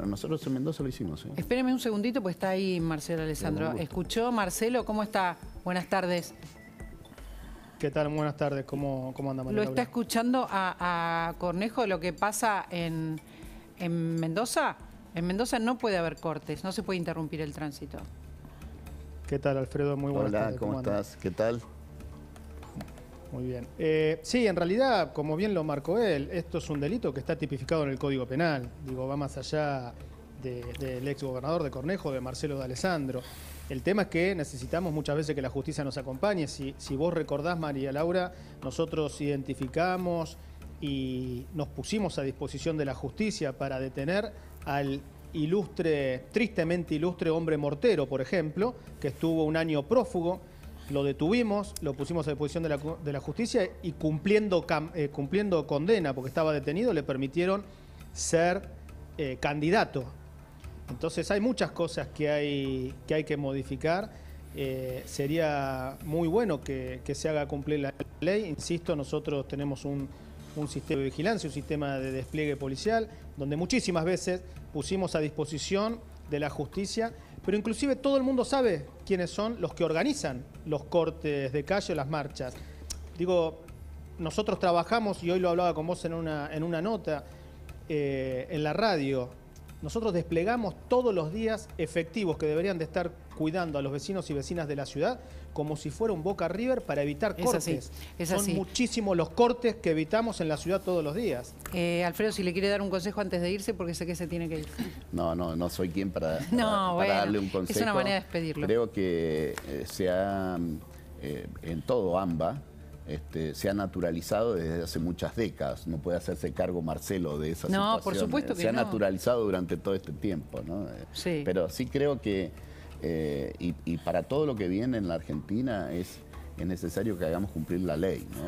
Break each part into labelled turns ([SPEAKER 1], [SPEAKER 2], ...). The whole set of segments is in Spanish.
[SPEAKER 1] Nosotros en Mendoza lo hicimos.
[SPEAKER 2] Espéreme un segundito, pues está ahí Marcelo Alessandro. ¿Escuchó, Marcelo? ¿Cómo está? Buenas tardes.
[SPEAKER 3] ¿Qué tal? Buenas tardes. ¿Cómo anda María
[SPEAKER 2] ¿Lo
[SPEAKER 3] Laura?
[SPEAKER 2] está escuchando a Cornejo lo que pasa en Mendoza? En Mendoza no puede haber cortes, no se puede interrumpir el tránsito.
[SPEAKER 3] ¿Qué tal, Alfredo? Muy buenas tardes.
[SPEAKER 1] Hola, ¿cómo estás? ¿Qué tal?
[SPEAKER 3] Muy bien. Sí, en realidad, como bien lo marcó él, esto es un delito que está tipificado en el Código Penal. Digo, va más allá del ex gobernador de Cornejo, de Marcelo de Alessandro. El tema es que necesitamos muchas veces que la justicia nos acompañe. Si vos recordás, María Laura, nosotros identificamos y nos pusimos a disposición de la justicia para detener al ilustre, tristemente ilustre hombre Mortero, por ejemplo, que estuvo un año prófugo. Lo detuvimos, lo pusimos a disposición de la justicia y cumpliendo condena, porque estaba detenido, le permitieron ser candidato. Entonces hay muchas cosas que hay que modificar. Sería muy bueno que se haga cumplir la ley. Insisto, nosotros tenemos un sistema de vigilancia, un sistema de despliegue policial, donde muchísimas veces pusimos a disposición de la justicia, pero inclusive todo el mundo sabe quiénes son los que organizan los cortes de calle o las marchas. Digo, nosotros trabajamos, y hoy lo hablaba con vos en una nota en la radio, nosotros desplegamos todos los días efectivos que deberían de estar cuidando a los vecinos y vecinas de la ciudad como si fuera un Boca River para evitar cortes. Son muchísimos los cortes que evitamos en la ciudad todos los días.
[SPEAKER 2] Alfredo, si le quiere dar un consejo antes de irse, porque sé que se tiene que ir.
[SPEAKER 1] No soy quien para
[SPEAKER 2] bueno,
[SPEAKER 1] darle un consejo.
[SPEAKER 2] Es una manera de despedirlo.
[SPEAKER 1] Creo que en todo AMBA se ha naturalizado desde hace muchas décadas. No puede hacerse cargo Marcelo de esa situación.
[SPEAKER 2] No, por supuesto que
[SPEAKER 1] se ha naturalizado durante todo este tiempo, ¿no?
[SPEAKER 2] Sí.
[SPEAKER 1] Pero sí creo que, y para todo lo que viene en la Argentina, es necesario que hagamos cumplir la ley, ¿no?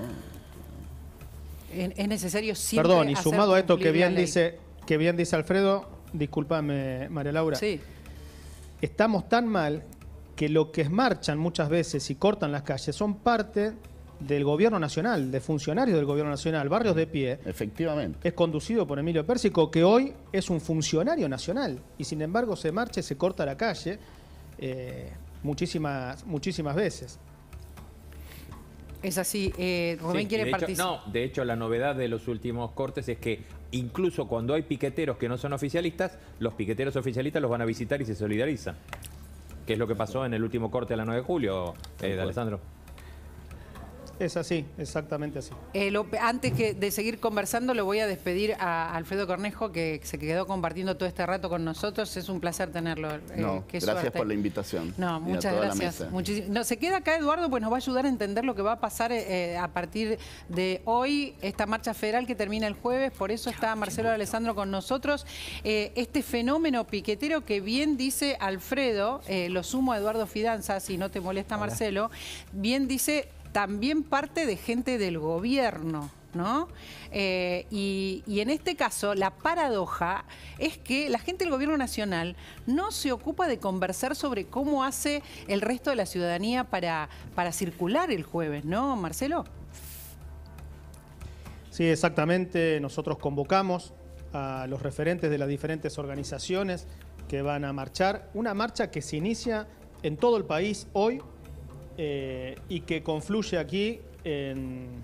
[SPEAKER 2] Es necesario siempre.
[SPEAKER 3] Perdón, y sumado a esto que bien dice Alfredo, discúlpame, María Laura.
[SPEAKER 2] Sí.
[SPEAKER 3] Estamos tan mal que lo que marchan muchas veces y cortan las calles son parte del gobierno nacional, de funcionarios del gobierno nacional. Barrios de Pie,
[SPEAKER 1] efectivamente,
[SPEAKER 3] es conducido por Emilio Pérsico, que hoy es un funcionario nacional, y sin embargo se marcha y se corta la calle muchísimas veces.
[SPEAKER 2] Es así. Rubén quiere participar.
[SPEAKER 4] No, de hecho la novedad de los últimos cortes es que incluso cuando hay piqueteros que no son oficialistas, los piqueteros oficialistas los van a visitar y se solidarizan. Que es lo que pasó en el último corte de la 9 de julio, de Alessandro.
[SPEAKER 3] Es así, exactamente así.
[SPEAKER 2] Antes de seguir conversando, lo voy a despedir a Alfredo Cornejo, que se quedó compartiendo todo este rato con nosotros. Es un placer tenerlo.
[SPEAKER 1] Gracias por la invitación.
[SPEAKER 2] No, muchas gracias. Se queda acá Eduardo, pues nos va a ayudar a entender lo que va a pasar a partir de hoy, esta marcha federal que termina el jueves. Por eso está Marcelo Alessandro con nosotros. Este fenómeno piquetero que bien dice Alfredo, lo sumo a Eduardo Fidanza, si no te molesta, Marcelo, bien dice también parte de gente del gobierno, ¿no? Y en este caso, la paradoja es que la gente del gobierno nacional no se ocupa de conversar sobre cómo hace el resto de la ciudadanía para circular el jueves, ¿no, Marcelo?
[SPEAKER 3] Sí, exactamente. Nosotros convocamos a los referentes de las diferentes organizaciones que van a marchar. Una marcha que se inicia en todo el país hoy, y que confluye aquí en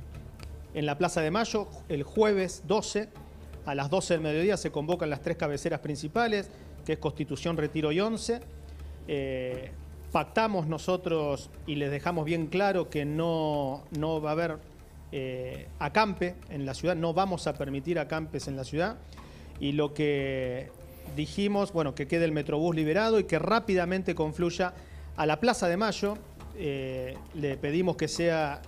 [SPEAKER 3] la Plaza de Mayo el jueves 12 a las 12 del mediodía. Se convocan las tres cabeceras principales, que es Constitución, Retiro y 11. Pactamos nosotros y les dejamos bien claro que no va a haber acampe en la ciudad, no vamos a permitir acampes en la ciudad, y lo que dijimos, bueno, que quede el Metrobús liberado y que rápidamente confluya a la Plaza de Mayo. Le pedimos que sea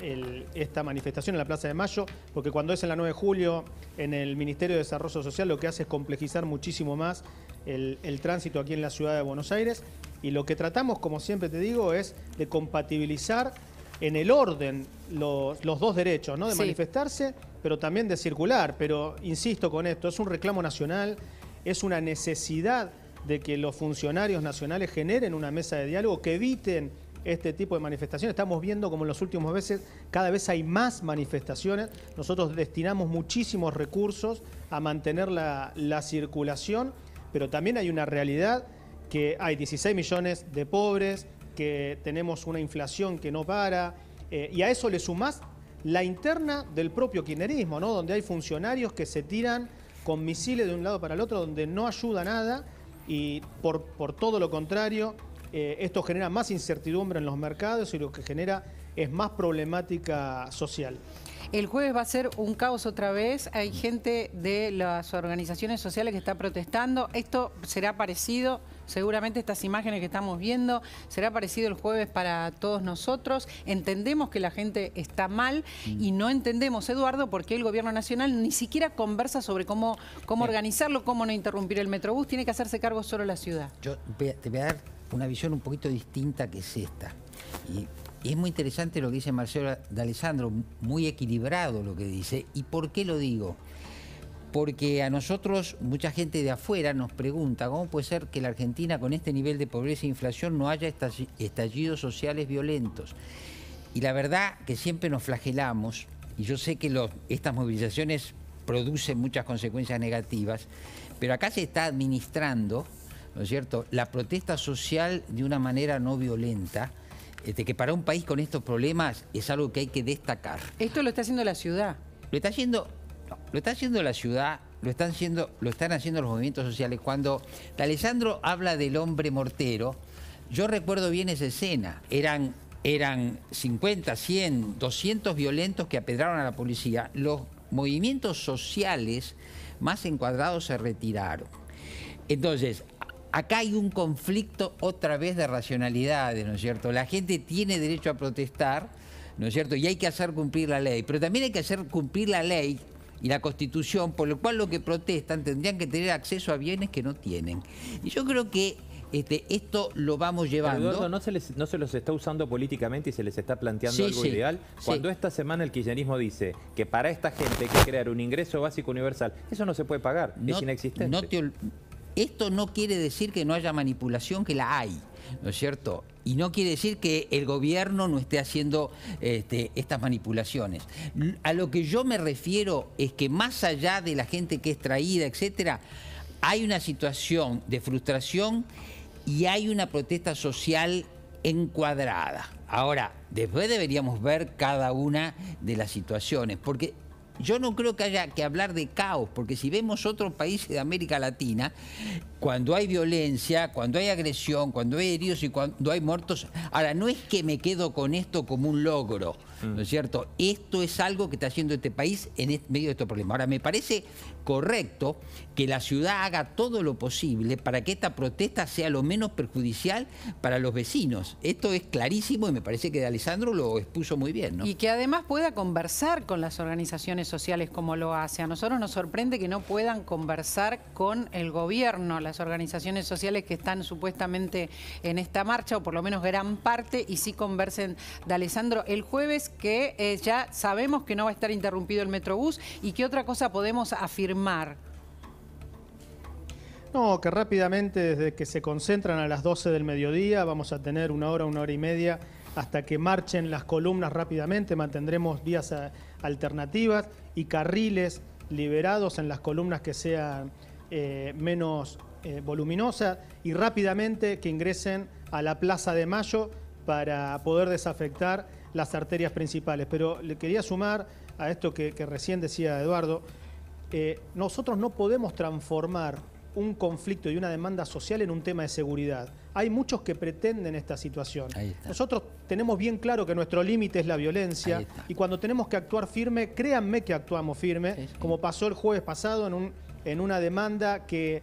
[SPEAKER 3] esta manifestación en la Plaza de Mayo, porque cuando es en la 9 de julio, en el Ministerio de Desarrollo Social, lo que hace es complejizar muchísimo más el tránsito aquí en la ciudad de Buenos Aires. Y lo que tratamos, como siempre te digo, es de compatibilizar en el orden los dos derechos, ¿no? De manifestarse, pero también de circular. Pero insisto con esto, es un reclamo nacional, es una necesidad de que los funcionarios nacionales generen una mesa de diálogo, que eviten este tipo de manifestaciones. Estamos viendo como en los últimos meses cada vez hay más manifestaciones. Nosotros destinamos muchísimos recursos a mantener la circulación, pero también hay una realidad que hay 16 millones de pobres, que tenemos una inflación que no para, y a eso le sumás la interna del propio kirchnerismo, ¿no? Donde hay funcionarios que se tiran con misiles de un lado para el otro, donde no ayuda nada, y por todo lo contrario, esto genera más incertidumbre en los mercados y lo que genera es más problemática social.
[SPEAKER 2] El jueves va a ser un caos otra vez. Hay gente de las organizaciones sociales que está protestando. Esto será parecido, seguramente estas imágenes que estamos viendo, será parecido el jueves para todos nosotros. Entendemos que la gente está mal y no entendemos, Eduardo, por qué el gobierno nacional ni siquiera conversa sobre cómo organizarlo, cómo no interrumpir el Metrobús. Tiene que hacerse cargo solo la ciudad.
[SPEAKER 5] Yo te voy a dar una visión un poquito distinta que es esta. Y es muy interesante lo que dice Marcelo D'Alessandro, muy equilibrado lo que dice. ¿Y por qué lo digo? Porque a nosotros, mucha gente de afuera nos pregunta cómo puede ser que la Argentina, con este nivel de pobreza e inflación, no haya estallidos sociales violentos. Y la verdad que siempre nos flagelamos, y yo sé que estas movilizaciones producen muchas consecuencias negativas, pero acá se está administrando, ¿no es cierto?, la protesta social de una manera no violenta, que para un país con estos problemas es algo que hay que destacar.
[SPEAKER 2] Esto lo está haciendo la ciudad.
[SPEAKER 5] Lo está haciendo la ciudad, lo están haciendo los movimientos sociales. Cuando D'Alessandro habla del hombre mortero, yo recuerdo bien esa escena. Eran 50, 100, 200 violentos que apedraron a la policía. Los movimientos sociales más encuadrados se retiraron. Entonces, acá hay un conflicto otra vez de racionalidades, ¿no es cierto? La gente tiene derecho a protestar, ¿no es cierto? Y hay que hacer cumplir la ley. Pero también hay que hacer cumplir la ley y la Constitución, por lo cual los que protestan tendrían que tener acceso a bienes que no tienen. Y yo creo que esto lo vamos llevando.
[SPEAKER 4] Pero Eduardo, ¿no se los está usando políticamente y se les está planteando algo ideal? Cuando esta semana el kirchnerismo dice que para esta gente hay que crear un ingreso básico universal, eso no se puede pagar, es inexistente.
[SPEAKER 5] Esto no quiere decir que no haya manipulación, que la hay, ¿no es cierto? Y no quiere decir que el gobierno no esté haciendo estas manipulaciones. A lo que yo me refiero es que más allá de la gente que es traída, etcétera, hay una situación de frustración y hay una protesta social encuadrada. Ahora, después deberíamos ver cada una de las situaciones, porque yo no creo que haya que hablar de caos, porque si vemos otros países de América Latina, cuando hay violencia, cuando hay agresión, cuando hay heridos y cuando hay muertos, ahora no es que me quedo con esto como un logro, ¿no es cierto? Esto es algo que está haciendo este país en medio de estos problemas. Ahora, me parece correcto que la ciudad haga todo lo posible para que esta protesta sea lo menos perjudicial para los vecinos. Esto es clarísimo y me parece que D'Alessandro lo expuso muy bien, ¿no?
[SPEAKER 2] Y que además pueda conversar con las organizaciones sociales como lo hace. A nosotros nos sorprende que no puedan conversar con el gobierno, las organizaciones sociales que están supuestamente en esta marcha, o por lo menos gran parte, y sí conversen. D'Alessandro, el jueves que ya sabemos que no va a estar interrumpido el Metrobús, ¿y qué otra cosa podemos afirmar?
[SPEAKER 3] No, que rápidamente, desde que se concentran a las 12 del mediodía, vamos a tener una hora y media hasta que marchen las columnas rápidamente. Mantendremos vías alternativas y carriles liberados en las columnas que sean menos voluminosas, y rápidamente que ingresen a la Plaza de Mayo para poder desafectar las arterias principales. Pero le quería sumar a esto que recién decía Eduardo. Nosotros no podemos transformar un conflicto y una demanda social en un tema de seguridad. Hay muchos que pretenden esta situación. Nosotros tenemos bien claro que nuestro límite es la violencia, y cuando tenemos que actuar firme, créanme que actuamos firme, como pasó el jueves pasado en una demanda que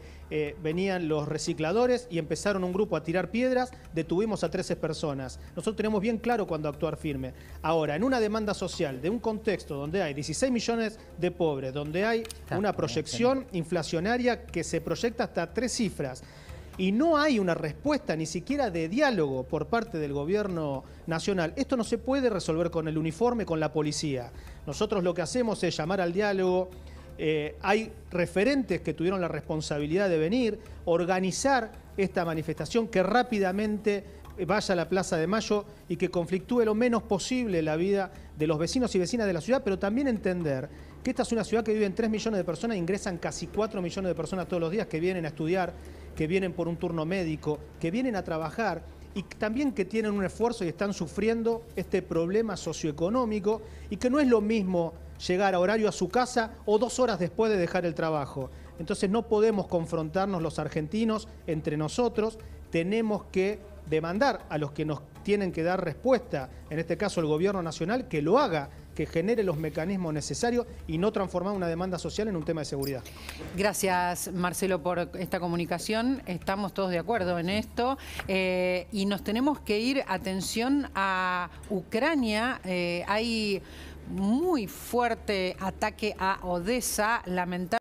[SPEAKER 3] venían los recicladores y empezaron un grupo a tirar piedras, detuvimos a 13 personas. Nosotros tenemos bien claro cuándo actuar firme. Ahora, en una demanda social de un contexto donde hay 16 millones de pobres, donde hay una proyección inflacionaria que se proyecta hasta 3 cifras, y no hay una respuesta ni siquiera de diálogo por parte del gobierno nacional, esto no se puede resolver con el uniforme, con la policía. Nosotros lo que hacemos es llamar al diálogo. Hay referentes que tuvieron la responsabilidad de venir, organizar esta manifestación, que rápidamente vaya a la Plaza de Mayo y que conflictúe lo menos posible la vida de los vecinos y vecinas de la ciudad, pero también entender que esta es una ciudad que viven 3 millones de personas, ingresan casi 4 millones de personas todos los días que vienen a estudiar, que vienen por un turno médico, que vienen a trabajar y también que tienen un esfuerzo y están sufriendo este problema socioeconómico y que no es lo mismo llegar a horario a su casa o 2 horas después de dejar el trabajo. Entonces no podemos confrontarnos los argentinos entre nosotros, tenemos que demandar a los que nos tienen que dar respuesta, en este caso el gobierno nacional, que lo haga, que genere los mecanismos necesarios y no transformar una demanda social en un tema de seguridad.
[SPEAKER 2] Gracias, Marcelo, por esta comunicación. Estamos todos de acuerdo en esto y nos tenemos que ir, atención, a Ucrania. Hay muy fuerte ataque a Odessa, lamentable.